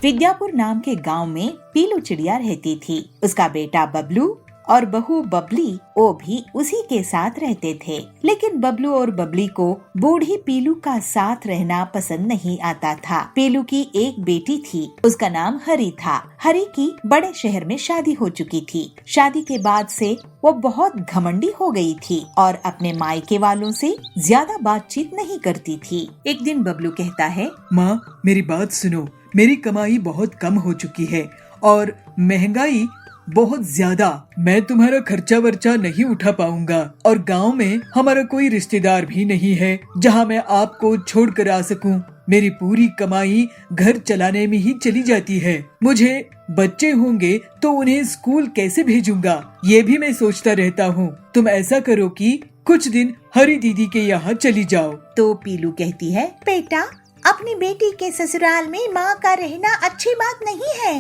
विद्यापुर नाम के गांव में पीलू चिड़िया रहती थी। उसका बेटा बबलू और बहू बबली वो भी उसी के साथ रहते थे। लेकिन बबलू और बबली को बूढ़ी पीलू का साथ रहना पसंद नहीं आता था। पीलू की एक बेटी थी, उसका नाम हरी था। हरी की बड़े शहर में शादी हो चुकी थी। शादी के बाद से वो बहुत घमंडी हो गई थी और अपने मायके वालों से ज्यादा बातचीत नहीं करती थी। एक दिन बबलू कहता है, माँ मेरी बात सुनो, मेरी कमाई बहुत कम हो चुकी है और महंगाई बहुत ज्यादा। मैं तुम्हारा खर्चा वर्चा नहीं उठा पाऊंगा और गांव में हमारा कोई रिश्तेदार भी नहीं है जहां मैं आपको छोड़ कर आ सकूं। मेरी पूरी कमाई घर चलाने में ही चली जाती है। मुझे बच्चे होंगे तो उन्हें स्कूल कैसे भेजूंगा, ये भी मैं सोचता रहता हूँ। तुम ऐसा करो कि कुछ दिन हरी दीदी के यहाँ चली जाओ। तो पीलू कहती है, बेटा अपनी बेटी के ससुराल में माँ का रहना अच्छी बात नहीं है,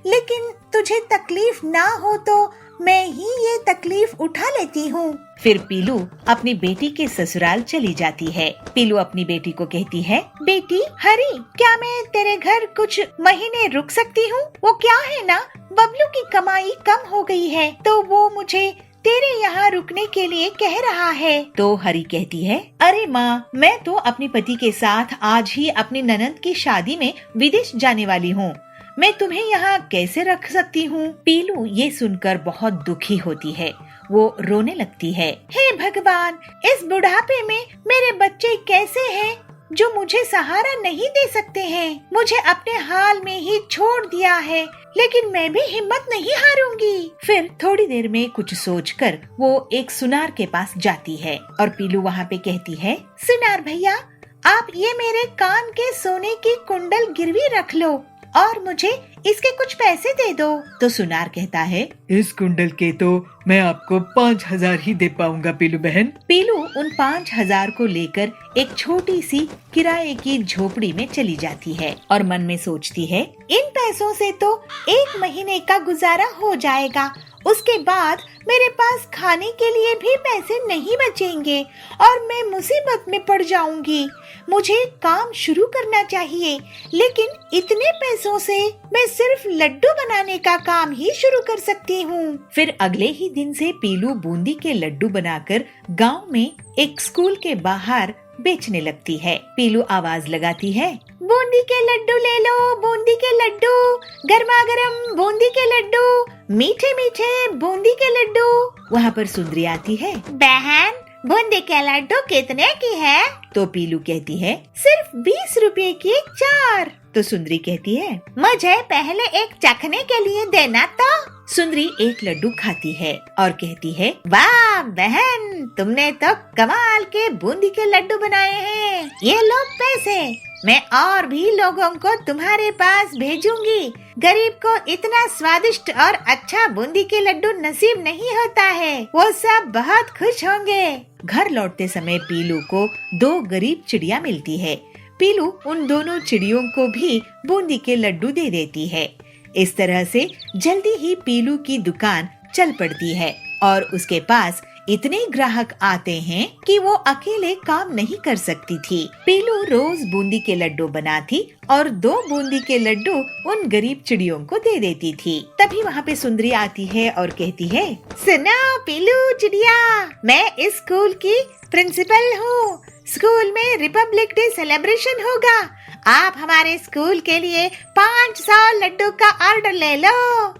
लेकिन तुझे तकलीफ ना हो तो मैं ही ये तकलीफ उठा लेती हूँ। फिर पीलू अपनी बेटी के ससुराल चली जाती है। पीलू अपनी बेटी को कहती है, बेटी हरी, क्या मैं तेरे घर कुछ महीने रुक सकती हूँ? वो क्या है ना, बबलू की कमाई कम हो गई है तो वो मुझे तेरे यहाँ रुकने के लिए कह रहा है। तो हरी कहती है, अरे माँ, मैं तो अपने पति के साथ आज ही अपनी ननद की शादी में विदेश जाने वाली हूँ। मैं तुम्हें यहाँ कैसे रख सकती हूँ? पीलू ये सुनकर बहुत दुखी होती है। वो रोने लगती है। हे भगवान, इस बुढ़ापे में मेरे बच्चे कैसे हैं जो मुझे सहारा नहीं दे सकते हैं। मुझे अपने हाल में ही छोड़ दिया है, लेकिन मैं भी हिम्मत नहीं हारूंगी। फिर थोड़ी देर में कुछ सोचकर वो एक सुनार के पास जाती है और पीलू वहाँ पे कहती है, सुनार भैया, आप ये मेरे कान के सोने की कुंडल गिरवी रख लो और मुझे इसके कुछ पैसे दे दो। तो सुनार कहता है, इस कुंडल के तो मैं आपको 5,000 ही दे पाऊंगा पीलू बहन। पीलू उन 5,000 को लेकर एक छोटी सी किराए की झोपड़ी में चली जाती है और मन में सोचती है, इन पैसों से तो 1 महीने का गुजारा हो जाएगा। उसके बाद मेरे पास खाने के लिए भी पैसे नहीं बचेंगे और मैं मुसीबत में पड़ जाऊंगी। मुझे काम शुरू करना चाहिए, लेकिन इतने पैसों से मैं सिर्फ लड्डू बनाने का काम ही शुरू कर सकती हूँ। फिर अगले ही दिन से पीलू बूंदी के लड्डू बनाकर गांव में एक स्कूल के बाहर बेचने लगती है। पीलू आवाज लगाती है, बूंदी के लड्डू ले लो, बूंदी के लड्डू, गर्मा गर्म बूंदी के लड्डू, मीठे मीठे बूंदी के लड्डू। वहाँ पर सुंदरी आती है। बहन, बूंदी के लड्डू कितने की है? तो पीलू कहती है, सिर्फ 20 रुपए की 4। तो सुंदरी कहती है, मुझे पहले एक चखने के लिए देना तो। सुंदरी एक लड्डू खाती है और कहती है, वाह बहन, तुमने तो कमाल के बूंदी के लड्डू बनाए हैं। ये लो पैसे, मैं और भी लोगों को तुम्हारे पास भेजूंगी। गरीब को इतना स्वादिष्ट और अच्छा बूंदी के लड्डू नसीब नहीं होता है, वो सब बहुत खुश होंगे। घर लौटते समय पीलू को 2 गरीब चिड़िया मिलती है। पीलू उन दोनों चिड़ियों को भी बूंदी के लड्डू दे देती है। इस तरह से जल्दी ही पीलू की दुकान चल पड़ती है और उसके पास इतने ग्राहक आते हैं कि वो अकेले काम नहीं कर सकती थी। पीलू रोज बूंदी के लड्डू बनाती और 2 बूंदी के लड्डू उन गरीब चिड़ियों को दे देती थी। तभी वहाँ पे सुंदरी आती है और कहती है, सुनो पीलू चिड़िया, मैं इस स्कूल की प्रिंसिपल हूँ। स्कूल में रिपब्लिक डे सेलिब्रेशन होगा। आप हमारे स्कूल के लिए 500 लड्डू का ऑर्डर ले लो।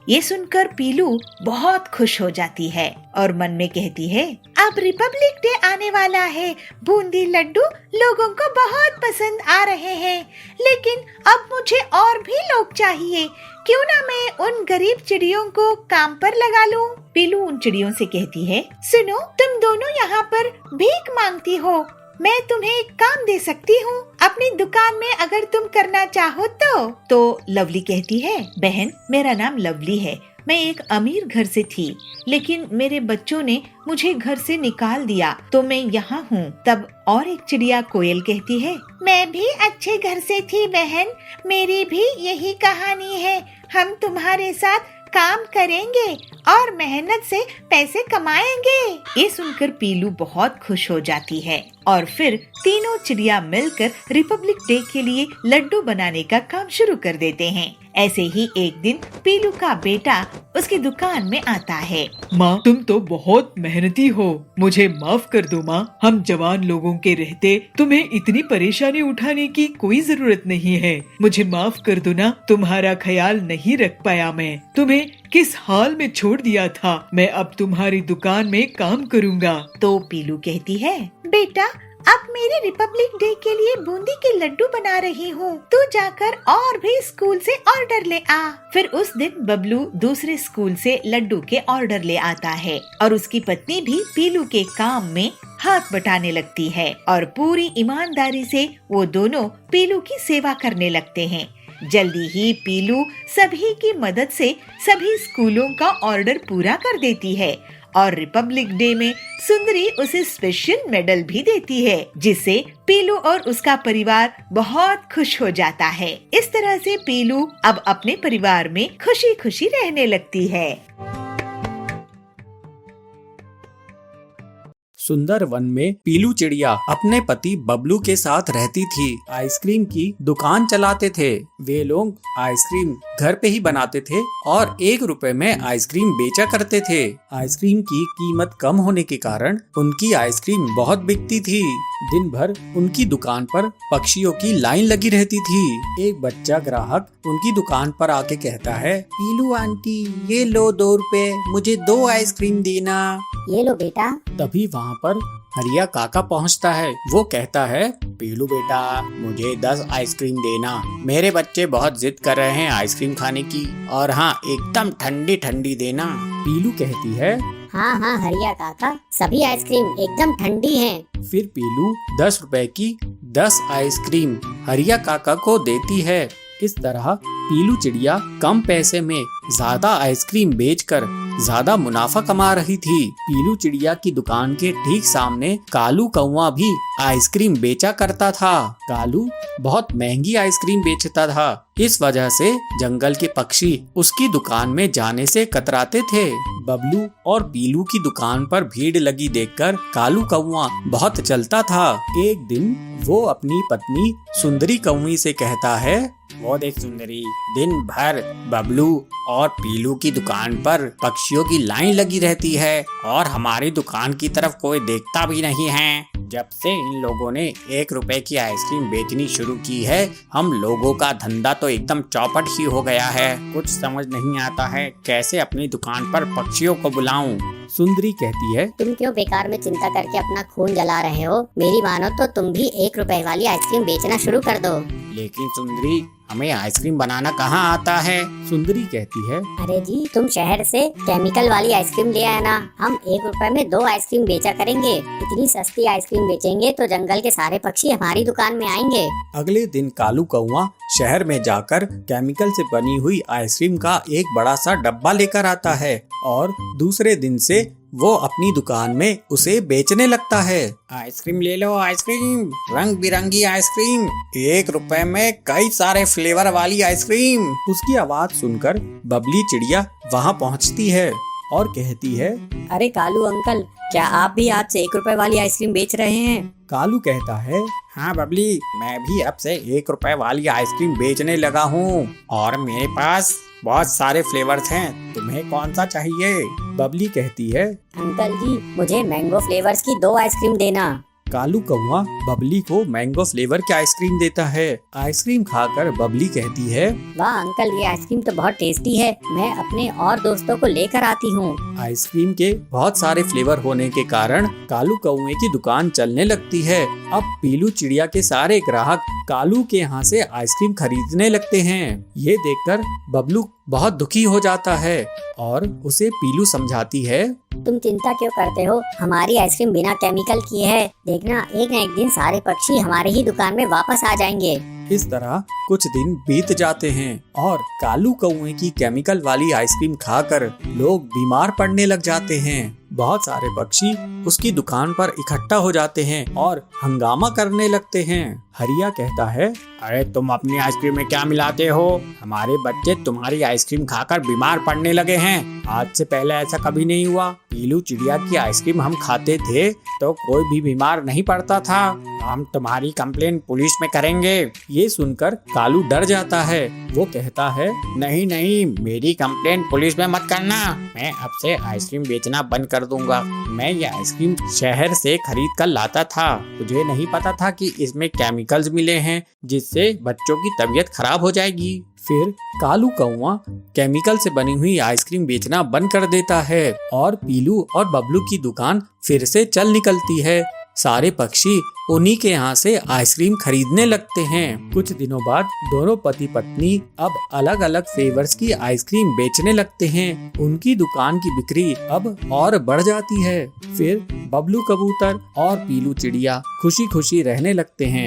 ये सुनकर पीलू बहुत खुश हो जाती है और मन में कहती है, अब रिपब्लिक डे आने वाला है, बूंदी लड्डू लोगों को बहुत पसंद आ रहे हैं, लेकिन अब मुझे और भी लोग चाहिए। क्यों ना मैं उन गरीब चिड़ियों को काम पर लगा लूं? पीलू उन चिड़ियों से कहती है, सुनो, तुम दोनों यहाँ पर भीख मांगती हो, मैं तुम्हें एक काम दे सकती हूँ अपनी दुकान में, अगर तुम करना चाहो तो। तो लवली कहती है, बहन मेरा नाम लवली है, मैं एक अमीर घर से थी, लेकिन मेरे बच्चों ने मुझे घर से निकाल दिया तो मैं यहाँ हूँ। तब और एक चिड़िया कोयल कहती है, मैं भी अच्छे घर से थी बहन, मेरी भी यही कहानी है। हम तुम्हारे साथ काम करेंगे और मेहनत से पैसे कमाएंगे। ये सुनकर पीलू बहुत खुश हो जाती है और फिर तीनों चिड़िया मिलकर रिपब्लिक डे के लिए लड्डू बनाने का काम शुरू कर देते हैं। ऐसे ही एक दिन पीलू का बेटा उसकी दुकान में आता है। माँ, तुम तो बहुत मेहनती हो, मुझे माफ कर दो माँ। हम जवान लोगों के रहते तुम्हें इतनी परेशानी उठाने की कोई जरूरत नहीं है। मुझे माफ कर दो ना, तुम्हारा ख्याल नहीं रख पाया मैं। तुम्हें किस हाल में छोड़ दिया था। मैं अब तुम्हारी दुकान में काम करूँगा। तो पीलू कहती है, बेटा अब मेरे रिपब्लिक डे के लिए बूंदी के लड्डू बना रही हूँ, तू जाकर और भी स्कूल से ऑर्डर ले आ। फिर उस दिन बबलू दूसरे स्कूल से लड्डू के ऑर्डर ले आता है और उसकी पत्नी भी पीलू के काम में हाथ बटाने लगती है और पूरी ईमानदारी से वो दोनों पीलू की सेवा करने लगते हैं। जल्दी ही पीलू सभी की मदद से सभी स्कूलों का ऑर्डर पूरा कर देती है और रिपब्लिक डे में सुंदरी उसे स्पेशल मेडल भी देती है, जिससे पीलू और उसका परिवार बहुत खुश हो जाता है। इस तरह से पीलू अब अपने परिवार में खुशी खुशी रहने लगती है। सुंदर वन में पीलू चिड़िया अपने पति बबलू के साथ रहती थी। आइसक्रीम की दुकान चलाते थे। वे लोग आइसक्रीम घर पे ही बनाते थे और 1 रुपए में आइसक्रीम बेचा करते थे। आइसक्रीम की कीमत कम होने के कारण उनकी आइसक्रीम बहुत बिकती थी। दिन भर उनकी दुकान पर पक्षियों की लाइन लगी रहती थी। एक बच्चा ग्राहक उनकी दुकान पर आके कहता है, पीलू आंटी, ये लो 2 रुपए, मुझे 2 आइसक्रीम देना। ये लो बेटा। तभी वहाँ पर हरिया काका पहुँचता है। वो कहता है, पीलू बेटा, मुझे 10 आइसक्रीम देना। मेरे बच्चे बहुत जिद कर रहे हैं आइसक्रीम खाने की, और हाँ, एकदम ठंडी ठंडी देना। पीलू कहती है, हाँ हाँ हरिया काका, सभी आइसक्रीम एकदम ठंडी हैं। फिर पीलू 10 रुपए की 10 आइसक्रीम हरिया काका को देती है। इस तरह पीलू चिड़िया कम पैसे में ज्यादा आइसक्रीम बेचकर ज्यादा मुनाफा कमा रही थी। पीलू चिड़िया की दुकान के ठीक सामने कालू कौवा भी आइसक्रीम बेचा करता था। कालू बहुत महंगी आइसक्रीम बेचता था। इस वजह से जंगल के पक्षी उसकी दुकान में जाने से कतराते थे। बबलू और पीलू की दुकान पर भीड़ लगी देखकर कालू कौवा बहुत चलता था। एक दिन वो अपनी पत्नी सुंदरी कौवी से कहता है, वो देख सुंदरी, दिन भर बबलू और पीलू की दुकान पर पक्षियों की लाइन लगी रहती है और हमारी दुकान की तरफ कोई देखता भी नहीं है। जब से इन लोगों ने 1 रुपए की आइसक्रीम बेचनी शुरू की है, हम लोगों का धंधा तो एकदम चौपट ही हो गया है। कुछ समझ नहीं आता है कैसे अपनी दुकान पर पक्षियों को बुलाऊं। सुंदरी कहती है, तुम क्यों बेकार में चिंता करके अपना खून जला रहे हो? मेरी मानो तो तुम भी 1 रुपए वाली आइसक्रीम बेचना शुरू कर दो। लेकिन सुंदरी, हमें आइसक्रीम बनाना कहाँ आता है? सुंदरी कहती है, अरे जी, तुम शहर से केमिकल वाली आइसक्रीम ले आए ना। हम 1 रुपए में 2 आइसक्रीम बेचा करेंगे। इतनी सस्ती आइसक्रीम बेचेंगे तो जंगल के सारे पक्षी हमारी दुकान में आएंगे। अगले दिन कालू कौवा शहर में जाकर केमिकल से बनी हुई आइसक्रीम का एक बड़ा सा डब्बा लेकर आता है और दूसरे दिन से वो अपनी दुकान में उसे बेचने लगता है। आइसक्रीम ले लो, आइसक्रीम, रंग बिरंगी आइसक्रीम, 1 रुपए में कई सारे फ्लेवर वाली आइसक्रीम। उसकी आवाज सुनकर बबली चिड़िया वहाँ पहुँचती है और कहती है, अरे कालू अंकल, क्या आप भी आज से 1 रुपए वाली आइसक्रीम बेच रहे हैं? कालू कहता है, हाँ बबली, मैं भी अब से 1 रुपए वाली आइसक्रीम बेचने लगा हूँ और मेरे पास बहुत सारे फ्लेवर्स हैं। तुम्हें कौन सा चाहिए? बबली कहती है, अंकल जी, मुझे मैंगो फ्लेवर्स की 2 आइसक्रीम देना। कालू कौवा बबली को मैंगो फ्लेवर की आइसक्रीम देता है। आइसक्रीम खाकर बबली कहती है, वाह अंकल, ये आइसक्रीम तो बहुत टेस्टी है। मैं अपने और दोस्तों को लेकर आती हूँ। आइसक्रीम के बहुत सारे फ्लेवर होने के कारण कालू कौवे की दुकान चलने लगती है। अब पीलू चिड़िया के सारे ग्राहक कालू के यहाँ से आइसक्रीम खरीदने लगते हैं। ये देखकर बबलू बहुत दुखी हो जाता है और उसे पीलू समझाती है, तुम चिंता क्यों करते हो? हमारी आइसक्रीम बिना केमिकल की है। देखना, एक न एक दिन सारे पक्षी हमारे ही दुकान में वापस आ जाएंगे। इस तरह कुछ दिन बीत जाते हैं और कालू कौवे की केमिकल वाली आइसक्रीम खाकर लोग बीमार पड़ने लग जाते हैं। बहुत सारे पक्षी उसकी दुकान पर इकट्ठा हो जाते हैं और हंगामा करने लगते हैं। हरिया कहता है, अरे तुम अपनी आइसक्रीम में क्या मिलाते हो? हमारे बच्चे तुम्हारी आइसक्रीम खाकर बीमार पड़ने लगे हैं। आज से पहले ऐसा कभी नहीं हुआ। पीलू चिड़िया की आइसक्रीम हम खाते थे तो कोई भी बीमार नहीं पड़ता था। हम तुम्हारी कंप्लेन पुलिस में करेंगे। ये सुनकर कालू डर जाता है। वो कहता है, नहीं नहीं, मेरी कंप्लेन पुलिस में मत करना। मैं अब से आइसक्रीम बेचना बंद कर दूंगा। मैं ये आइसक्रीम शहर से खरीद कर लाता था। मुझे नहीं पता था कि इसमें केमिकल्स मिले हैं जिससे बच्चों की तबीयत खराब हो जाएगी। फिर कालू कौवा केमिकल से बनी हुई आइसक्रीम बेचना बंद कर देता है और पीलू और बबलू की दुकान फिर से चल निकलती है। सारे पक्षी उन्हीं के यहाँ से आइसक्रीम खरीदने लगते हैं। कुछ दिनों बाद दोनों पति पत्नी अब अलग अलग फ्लेवर्स की आइसक्रीम बेचने लगते हैं। उनकी दुकान की बिक्री अब और बढ़ जाती है। फिर बबलू कबूतर और पीलू चिड़िया खुशी खुशी रहने लगते हैं।